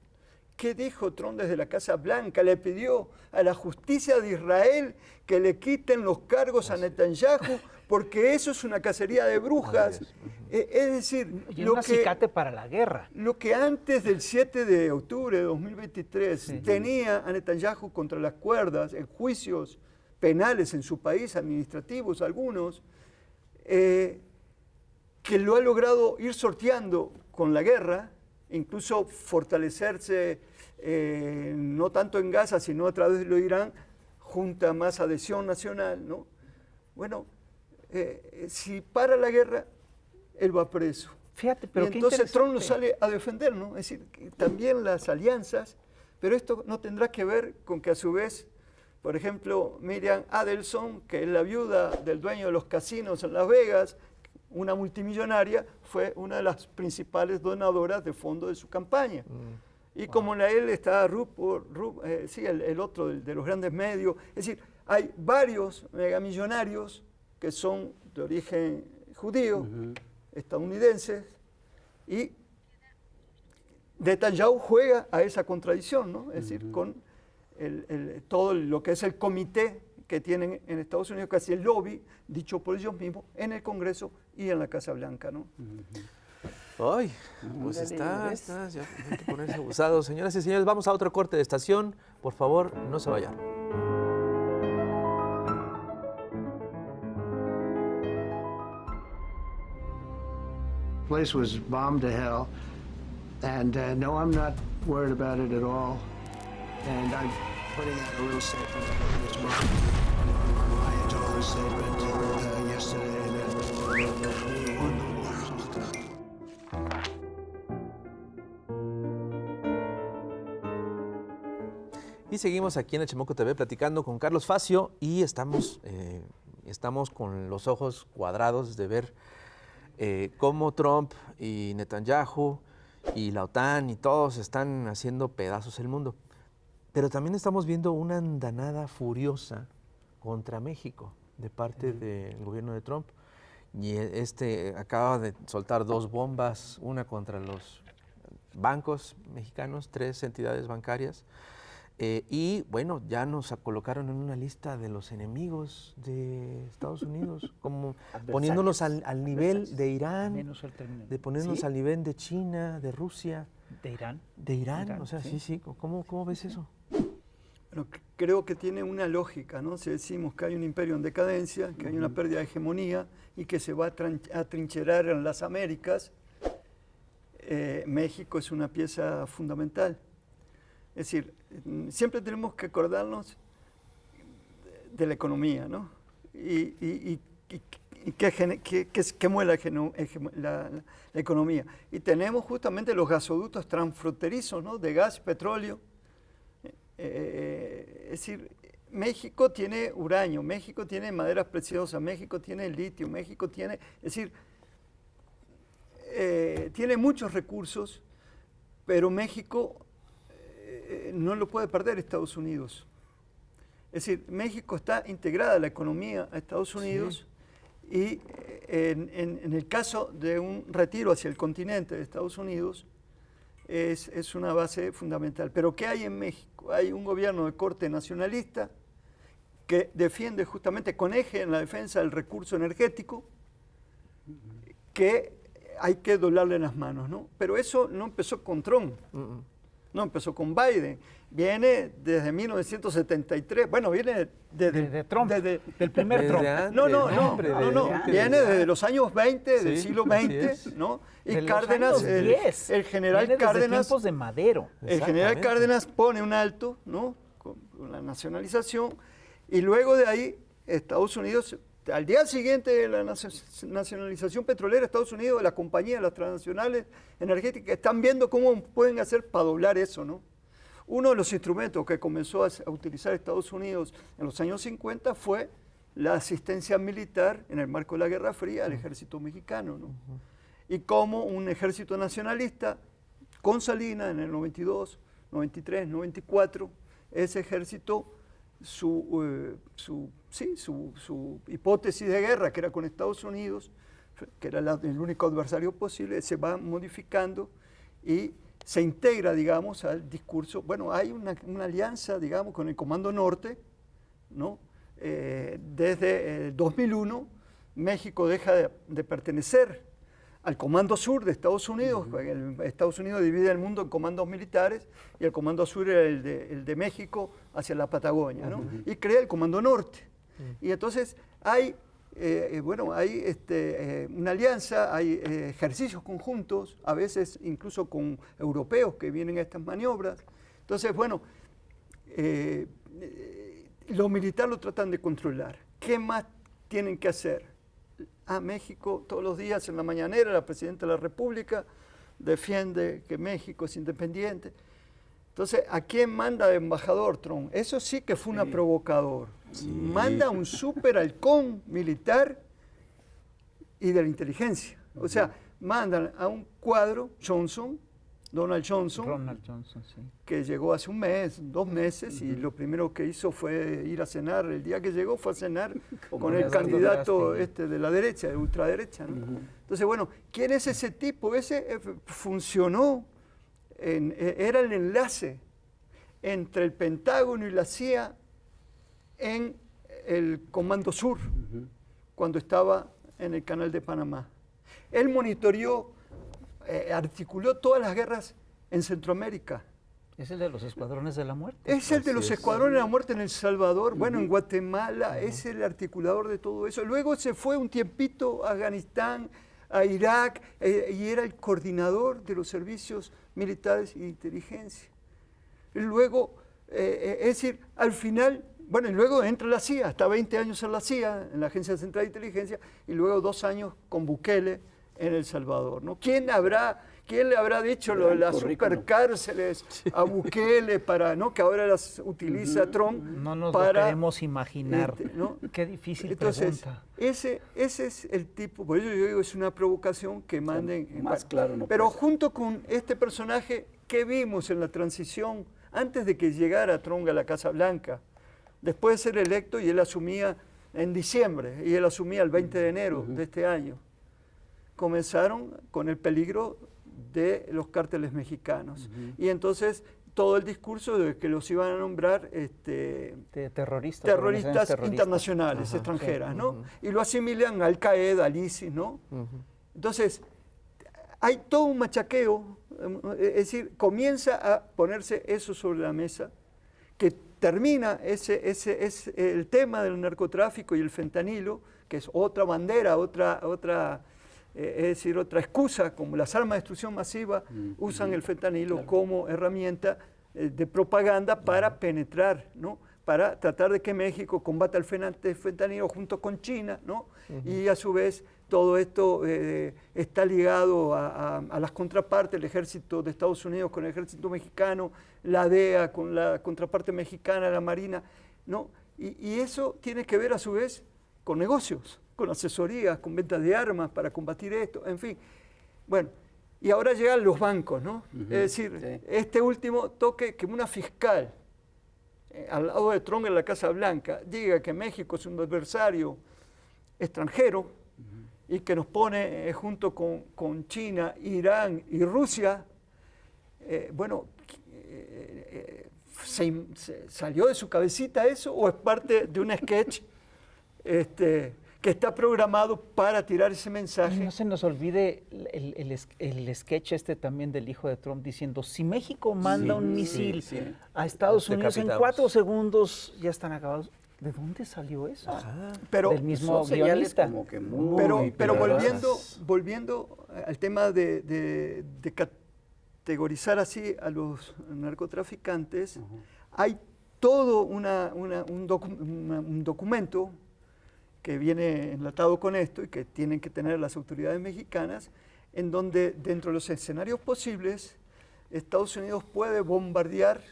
¿Qué dijo Trump desde la Casa Blanca? Le pidió a la justicia de Israel que le quiten los cargos a Netanyahu porque eso es una cacería de brujas. Es decir, Y un acicate para la guerra. lo que antes del 7 de octubre de 2023 tenía a Netanyahu contra las cuerdas en juicios penales en su país, administrativos algunos, que lo ha logrado ir sorteando con la guerra, incluso fortalecerse no tanto en Gaza, sino a través de lo de Irán, junta más adhesión nacional, ¿no? Bueno, si para la guerra, él va preso. Fíjate, pero y qué entonces Trump lo interesante. sale a defender, ¿no? Es decir, que también las alianzas, pero esto no tendrá que ver con que a su vez, por ejemplo, Miriam Adelson, que es la viuda del dueño de los casinos en Las Vegas, una multimillonaria, fue una de las principales donadoras de fondos de su campaña. Y como en él está el otro de los grandes medios, es decir, hay varios megamillonarios que son de origen judío, estadounidenses, y Netanyahu juega a esa contradicción, ¿no? Es decir, con todo lo que es el comité que tienen en Estados Unidos, casi el lobby, dicho por ellos mismos, en el Congreso y en la Casa Blanca, ¿no? Ay, pues está, ya hay que ponerse abusados. Señoras y señores, vamos a otro corte de estación. Por favor, no se vayan. Place was bombed to hell, and no, I'm not worried about it at all. And I'm putting out a little statement this morning. I had told a statement yesterday that we won the world. Y seguimos aquí en el Chimuco TV platicando con Carlos Facio y estamos con los ojos cuadrados de ver cómo Trump y Netanyahu y la OTAN y todos están haciendo pedazos el mundo. Pero también estamos viendo una andanada furiosa contra México de parte del gobierno de Trump. Y acaba de soltar 2 bombas, una contra los bancos mexicanos, 3 entidades bancarias. Y bueno, ya nos colocaron en una lista de los enemigos de Estados Unidos, como poniéndonos al nivel de Irán, Menos el término. de ponernos ¿Sí? al nivel de China, de Rusia. ¿De Irán? De Irán, Irán, o sea, sí. sí. ¿Cómo ves eso? Bueno, creo que tiene una lógica, ¿no? Si decimos que hay un imperio en decadencia, que hay una pérdida de hegemonía y que se va a trincherar en las Américas, México es una pieza fundamental. Es decir, siempre tenemos que acordarnos de la economía, ¿no? Y que mueve la economía. Y tenemos justamente los gasoductos transfronterizos, ¿no? De gas, petróleo. Es decir, México tiene uranio, México tiene maderas preciosas, México tiene litio, México tiene, es decir, tiene muchos recursos, pero México no lo puede perder Estados Unidos. Es decir, México está integrada a la economía a Estados Unidos y en el caso de un retiro hacia el continente de Estados Unidos es una base fundamental. Pero ¿qué hay en México? Hay un gobierno de corte nacionalista que defiende justamente con eje en la defensa del recurso energético, que hay que doblarle las manos, ¿no? Pero eso no empezó con Trump. No, empezó con Biden. Viene desde 1973. Bueno, viene De Trump, del primer Desde Trump. antes, No. hombre, Viene desde los años 20 del Sí, siglo así XX, es. ¿no? Y De los Cárdenas, años 10. el general Viene desde Cárdenas, tiempos de Madero. el general Exactamente. Cárdenas pone un alto, ¿no? Con la nacionalización, y luego de ahí Estados Unidos, al día siguiente de la nacionalización petrolera, Estados Unidos, las compañías, las transnacionales energéticas, están viendo cómo pueden hacer para doblar eso, ¿no? Uno de los instrumentos que comenzó a utilizar Estados Unidos en los años 50 fue la asistencia militar en el marco de la Guerra Fría al ejército mexicano, ¿no? Y como un ejército nacionalista, con Salinas en el 92, 93, 94, ese ejército, su hipótesis de guerra, que era con Estados Unidos, que era el único adversario posible, se va modificando y se integra, digamos, al discurso. Bueno, hay una alianza, digamos, con el Comando Norte, ¿no? Desde el 2001, México deja de pertenecer al Comando Sur de Estados Unidos. Estados Unidos divide el mundo en comandos militares y el Comando Sur era el de México hacia la Patagonia, ¿no? Y crea el Comando Norte. Y entonces hay, una alianza, hay ejercicios conjuntos, a veces incluso con europeos que vienen a estas maniobras. Entonces, bueno, lo militar lo tratan de controlar. ¿Qué más tienen que hacer? México todos los días en la mañanera, la Presidenta de la República defiende que México es independiente. Entonces, ¿a quién manda de embajador Trump? Eso sí que fue una provocador. Sí. Manda un super halcón militar y de la inteligencia. O sea, mandan a un cuadro, Donald Johnson, Sí. Que llegó hace un mes, 2 meses, y lo primero que hizo fue ir a cenar. El día que llegó fue a cenar con el candidato de la derecha, de ultraderecha, ¿no? Entonces, bueno, ¿quién es ese tipo? Ese funcionó, era el enlace entre el Pentágono y la CIA en el Comando Sur, cuando estaba en el Canal de Panamá. Él monitoreó, articuló todas las guerras en Centroamérica. ¿Es el de los escuadrones de la muerte? Es el de los escuadrones de la muerte en El Salvador, bueno, en Guatemala, es el articulador de todo eso. Luego se fue un tiempito a Afganistán, a Irak, y era el coordinador de los servicios militares y de inteligencia. Luego, es decir, al final, bueno, y luego entra la CIA, hasta 20 años en la CIA, en la Agencia Central de Inteligencia, y luego 2 años con Bukele en El Salvador, ¿no? ¿Quién le habrá dicho lo de las supercárceles a Bukele para, ¿no? Que ahora las utiliza Trump? No nos para, lo queremos imaginar. ¿no? Qué difícil Entonces, pregunta. Ese es el tipo, por eso yo digo, es una provocación que manden. Más claro no pero puede ser. junto con este personaje que vimos en la transición, antes de que llegara Trump a la Casa Blanca, después de ser electo, y él asumía en diciembre, y él asumía el 20 de enero de este año, comenzaron con el peligro de los cárteles mexicanos. Y entonces todo el discurso de que los iban a nombrar terroristas internacionales, extranjeras, ¿no? Y lo asimilan a Al Qaeda, al ISIS, ¿no? Entonces, hay todo un machaqueo, es decir, comienza a ponerse eso sobre la mesa, que termina es el tema del narcotráfico y el fentanilo, que es otra bandera, otra excusa, como las armas de destrucción masiva usan el fentanilo como herramienta de propaganda para penetrar, ¿no? Para tratar de que México combata el fentanilo junto con China, ¿no? Y a su vez todo esto está ligado a las contrapartes, el ejército de Estados Unidos con el ejército mexicano, la DEA con la contraparte mexicana, la Marina, ¿no? Y eso tiene que ver a su vez con negocios, con asesorías, con ventas de armas para combatir esto, en fin. Bueno, y ahora llegan los bancos, ¿no? Es decir, este último toque que una fiscal al lado de Trump en la Casa Blanca diga que México es un adversario extranjero y que nos pone junto con China, Irán y Rusia, ¿salió de su cabecita eso o es parte de un sketch que está programado para tirar ese mensaje? No se nos olvide el sketch también del hijo de Trump diciendo, si México manda un misil a Estados Unidos, en 4 segundos ya están acabados. ¿De dónde salió eso? Pero, del mismo guionista. Como que pero volviendo al tema de categorizar así a los narcotraficantes, hay todo un documento que viene enlatado con esto y que tienen que tener las autoridades mexicanas, en donde dentro de los escenarios posibles, Estados Unidos puede bombardear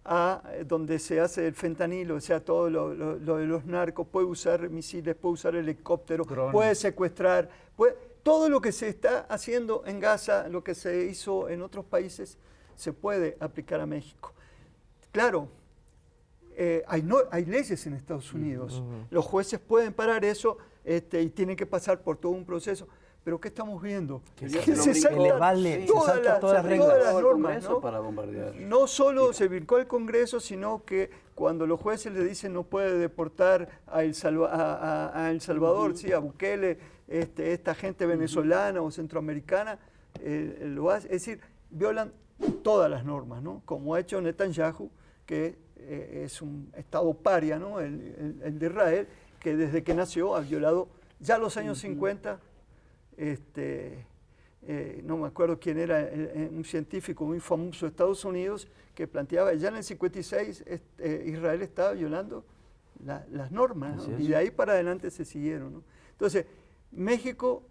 a donde se hace el fentanilo, o sea, todo lo de los narcos, puede usar misiles, puede usar helicópteros, puede secuestrar, todo lo que se está haciendo en Gaza, lo que se hizo en otros países, se puede aplicar a México. Claro, hay leyes en Estados Unidos, los jueces pueden parar eso y tienen que pasar por todo un proceso, Pero ¿qué estamos viendo? Que Que se se lo saltan le vale, todas se salta las, todas las todas reglas. las al normas, Congreso ¿no? para bombardear. No solo se brincó el Congreso, sino que cuando los jueces le dicen no puede deportar a El Salvador, sí, a Bukele, esta gente venezolana o centroamericana, lo hace, es decir, violan todas las normas, ¿no? Como ha hecho Netanyahu, que es un Estado paria, ¿no? El de Israel, que desde que nació ha violado ya los años 50, no me acuerdo quién era, un científico muy famoso de Estados Unidos, que planteaba, ya en el 56 Israel estaba violando las normas, ¿no? Y de ahí para adelante se siguieron, ¿no? Entonces, México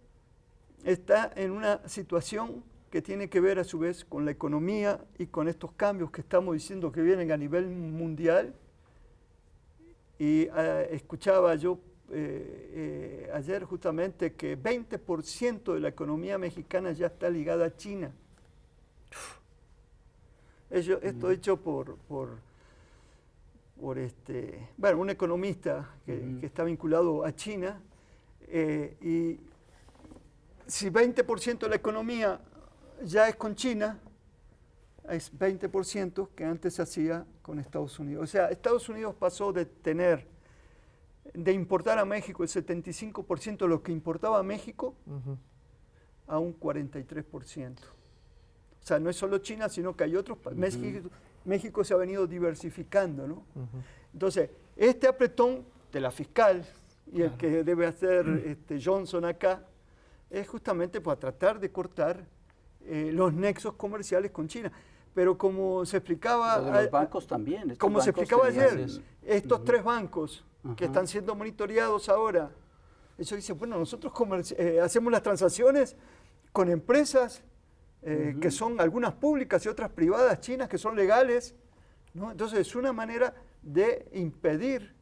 está en una situación que tiene que ver a su vez con la economía y con estos cambios que estamos diciendo que vienen a nivel mundial. Y escuchaba yo ayer justamente que 20% de la economía mexicana ya está ligada a China. Esto hecho por un economista que está vinculado a China, y si 20% de la economía ya es con China, es 20% que antes se hacía con Estados Unidos. O sea, Estados Unidos pasó de importar a México el 75% de lo que importaba a México a un 43%. O sea, no es solo China, sino que hay otros. México se ha venido diversificando, ¿no? Entonces, este apretón de la fiscal y el que debe hacer Johnson acá es justamente para tratar de cortar los nexos comerciales con China. Pero como se explicaba... Lo de los bancos también. Como se explicaba ayer, estos 3 bancos que Ajá. están siendo monitoreados ahora, ellos dicen, bueno, nosotros hacemos las transacciones con empresas que son algunas públicas y otras privadas chinas que son legales, ¿no? Entonces es una manera de impedir,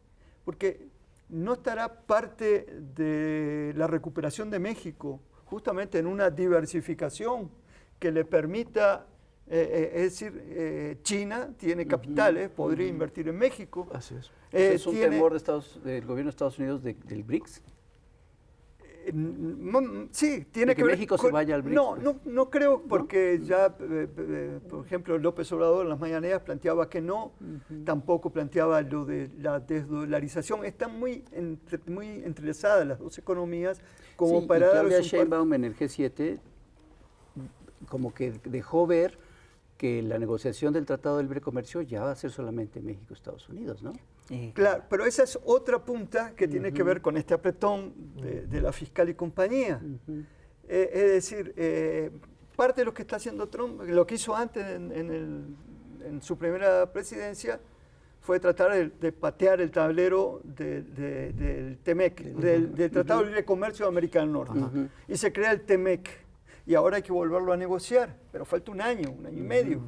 porque no estará parte de la recuperación de México justamente en una diversificación que le permita, es decir, China tiene capitales, podría invertir en México. Así es. ¿Es un temor del gobierno de Estados Unidos del BRICS? Sí, tiene que que ver México se vaya al BRICS. No creo, porque ya, por ejemplo, López Obrador en las mañaneras planteaba que no, tampoco planteaba lo de la desdolarización. Están muy entrelazadas las dos economías como Sí, para y darles Claudia un Sheinbaum en el G7 como que dejó ver que la negociación del Tratado de Libre Comercio ya va a ser solamente México-Estados Unidos, ¿no? Claro, pero esa es otra punta que tiene que ver con este apretón de la fiscal y compañía. Es decir, parte de lo que está haciendo Trump, lo que hizo antes en su primera presidencia, fue tratar de patear el tablero del TEMEC, del Tratado de Libre Comercio de América del Norte. Y se crea el TEMEC. Y ahora hay que volverlo a negociar, pero falta un año y medio.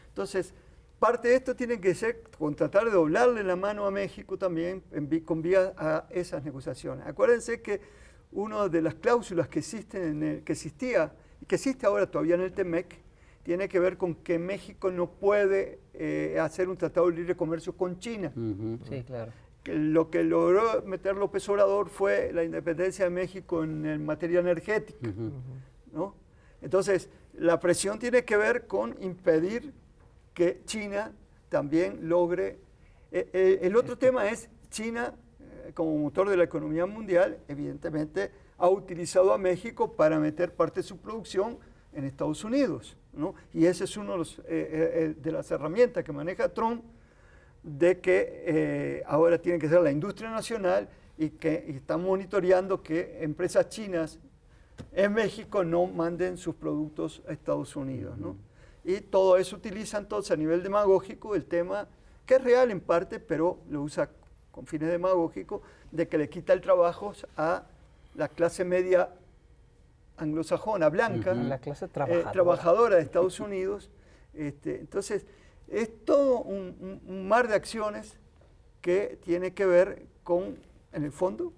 Entonces, parte de esto tiene que ser con tratar de doblarle la mano a México también con vía a esas negociaciones. Acuérdense que una de las cláusulas que existía y que existe ahora todavía en el TEMEC tiene que ver con que México no puede hacer un tratado de libre comercio con China. Sí, claro. Lo que logró meter López Obrador fue la independencia de México en materia energética, ¿no? Entonces, la presión tiene que ver con impedir que China también logre... el otro tema es China, como motor de la economía mundial, evidentemente ha utilizado a México para meter parte de su producción en Estados Unidos, ¿no? Y ese es uno de las herramientas que maneja Trump, de que ahora tiene que ser la industria nacional y que están monitoreando que empresas chinas en México no manden sus productos a Estados Unidos, ¿no? Y todo eso utiliza entonces a nivel demagógico el tema, que es real en parte, pero lo usa con fines demagógicos, de que le quita el trabajo a la clase media anglosajona, blanca, La clase trabajadora. trabajadora de Estados Unidos. Entonces, es todo un mar de acciones que tiene que ver con, en el fondo,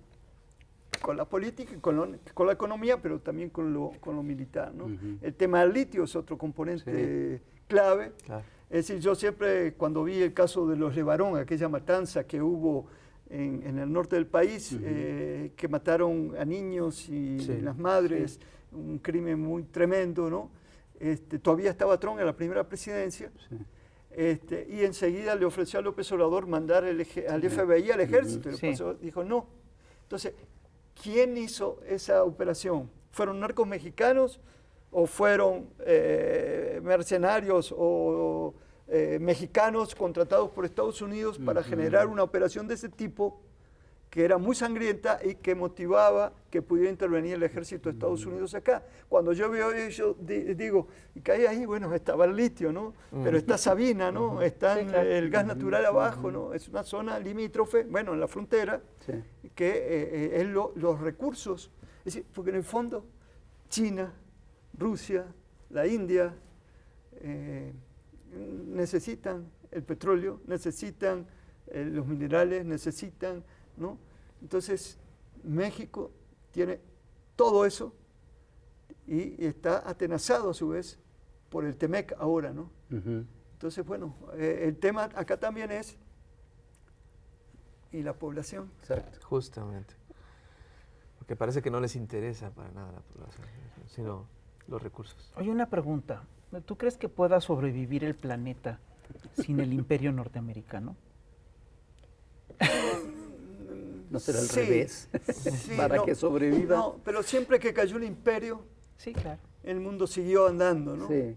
con la política, con la economía, pero también con lo militar, ¿no? El tema del litio es otro componente clave. Claro. Es decir, yo siempre, cuando vi el caso de los Levarón, aquella matanza que hubo en el norte del país, que mataron a niños y las madres, un crimen muy tremendo, ¿no? Todavía estaba Trump en la primera presidencia, y enseguida le ofreció a López Obrador mandar al FBI, al ejército, y dijo no. Entonces, ¿quién hizo esa operación? ¿Fueron narcos mexicanos o fueron mercenarios o mexicanos contratados por Estados Unidos para generar una operación de ese tipo que era muy sangrienta y que motivaba que pudiera intervenir el ejército de Estados Unidos acá? Cuando yo veo eso, digo, y cae ahí, bueno, estaba el litio, ¿no? Pero está Sabina, ¿no? Está el gas natural abajo, ¿no? Es una zona limítrofe, bueno, en la frontera, que es los recursos. Es decir, porque en el fondo, China, Rusia, la India, necesitan el petróleo, necesitan los minerales, necesitan, ¿no? Entonces, México tiene todo eso y está atenazado a su vez por el Temec ahora, ¿no? Entonces, bueno, el tema acá también es y la población. Exacto. Justamente. Porque parece que no les interesa para nada la población, sino los recursos. Oye, una pregunta. ¿Tú crees que pueda sobrevivir el planeta sin el imperio norteamericano? ¿No será al revés? Para que sobreviva. No, pero siempre que cayó el imperio, el mundo siguió andando, ¿no? Sí.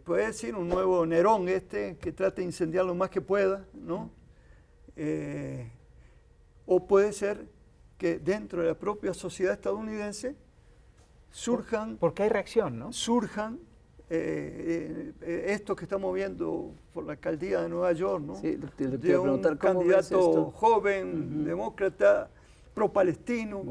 Puede decir un nuevo Nerón que trate de incendiar lo más que pueda, ¿no? O puede ser que dentro de la propia sociedad estadounidense surjan... Porque hay reacción, ¿no? Surjan esto que estamos viendo por la alcaldía de Nueva York, ¿no? Sí, de un candidato joven, demócrata, pro-palestino,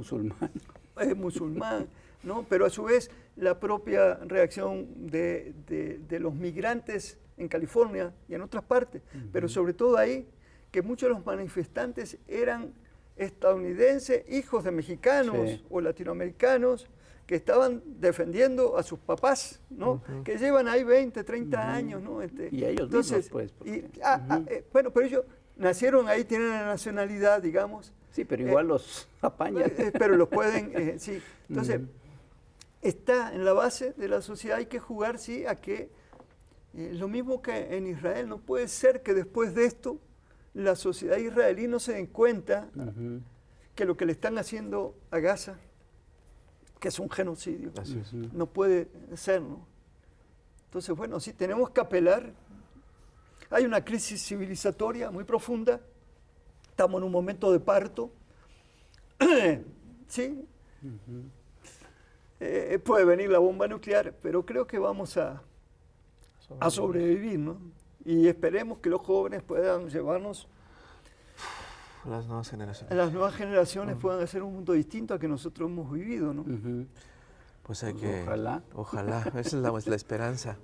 musulmán, ¿no? Pero a su vez la propia reacción de los migrantes en California y en otras partes, pero sobre todo ahí, que muchos de los manifestantes eran estadounidenses, hijos de mexicanos o latinoamericanos, que estaban defendiendo a sus papás, ¿no? Que llevan ahí 20, 30 años, ¿no? Y ellos mismos, pues. Bueno, pero ellos nacieron ahí, tienen la nacionalidad, digamos. Sí, pero igual los apañan. Pero los pueden, sí. Entonces, está en la base de la sociedad, hay que jugar, sí, a que lo mismo que en Israel, no puede ser que después de esto la sociedad israelí no se den cuenta que lo que le están haciendo a Gaza, que es un genocidio, no puede ser, ¿no? Entonces, bueno, sí, tenemos que apelar. Hay una crisis civilizatoria muy profunda, estamos en un momento de parto, sí, puede venir la bomba nuclear, pero creo que vamos a sobrevivir, ¿no? Y esperemos que los jóvenes puedan llevarnos... Las nuevas generaciones. Las nuevas generaciones puedan hacer un mundo distinto al que nosotros hemos vivido, ¿no? Pues hay que... Ojalá. Esa es la esperanza.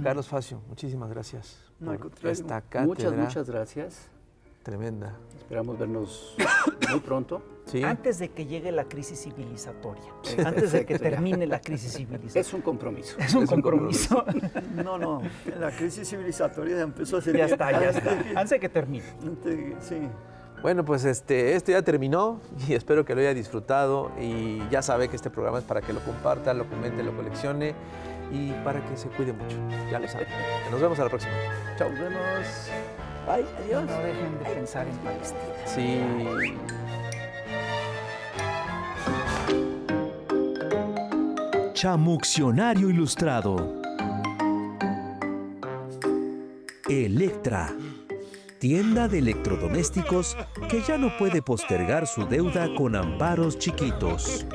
Carlos Facio, muchísimas gracias por esta cátedra. Muchas gracias. Tremenda. Esperamos vernos muy pronto. ¿Sí? Antes de que llegue la crisis civilizatoria. Antes de que termine la crisis civilizatoria. Es un compromiso. Es un compromiso. No, la crisis civilizatoria ya empezó a ser... Ya está. Antes de que termine. Sí. Bueno, pues esto ya terminó y espero que lo haya disfrutado y ya sabe que este programa es para que lo comparta, lo comente, lo coleccione y para que se cuide mucho. Ya lo sabe. Nos vemos a la próxima. Chao. Nos vemos. Bye, adiós. No dejen de pensar en Palestina. Sí. Chamuccionario Ilustrado. Electra. Tienda de electrodomésticos que ya no puede postergar su deuda con amparos chiquitos.